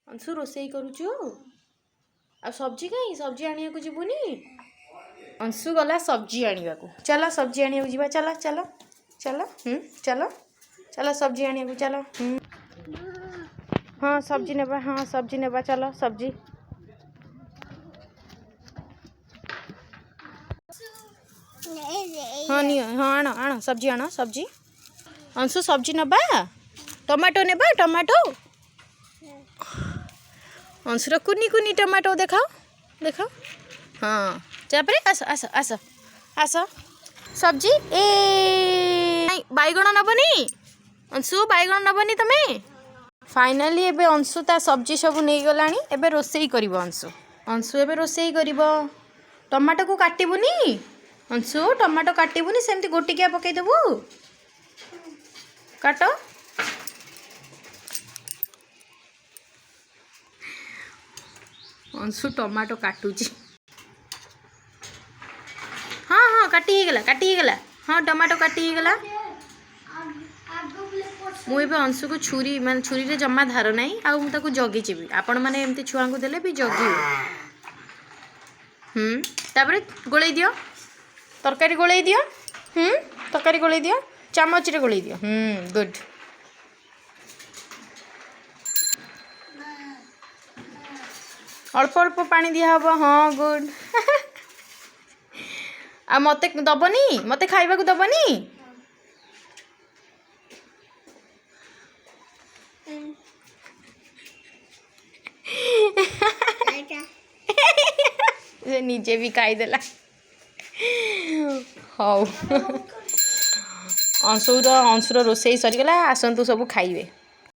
अंशु रोसई करुचु आ सब्जी कहीं सब्जी आनिया को जीवनी अंशु गला सब्जी आनिया को चलो सब्जी आनिया को जीवा चलो चलो चलो चलो चलो सब्जी आनिया को चलो हाँ सब्जी नेबा चलो सब्जी हाँ नहीं हाँ आण आण सब्जी आण सब्जी अंशु सब्जी नबा टमाटो नेबा टमाटो अंशुर कुनी कुनी टमाटो देखाओ देखाओ हाँ चापरे आस आस आस आस सब्जी ए बैगण नबनी अंशु बैगण नबनी तमे फाइनाली एबे अंशु ता सब्जी सब नहीं गलानी एबे रोसई करिवो अंशु अंशु एबे रोसई करिवो टमाटो को काटिबुनी अंशु टमाटो काटिबुनी सेमती गोटिकिया पकई देबू काटो अंशु टमाटो काटुची हाँ हाँ काटी गला हाँ टमाटो काटी गला मुझे अंशु को छुरी मान छुरी रे जमा धार ना आउ जगी भी आपण मैंने एमती छुआ को देले भी जगी तापर गोले दियो तरकारी गोले दियो तरकारी गोले दियो चामच रे गोले दियो गुड अल्प अल्प पानी दिया हबो हाँ गुड आ मते दबनी मते खाइबा को दबनी से निजे भी खाईदेला हौ अंशुर रोसई सरीगला आसतु सब खाइबे।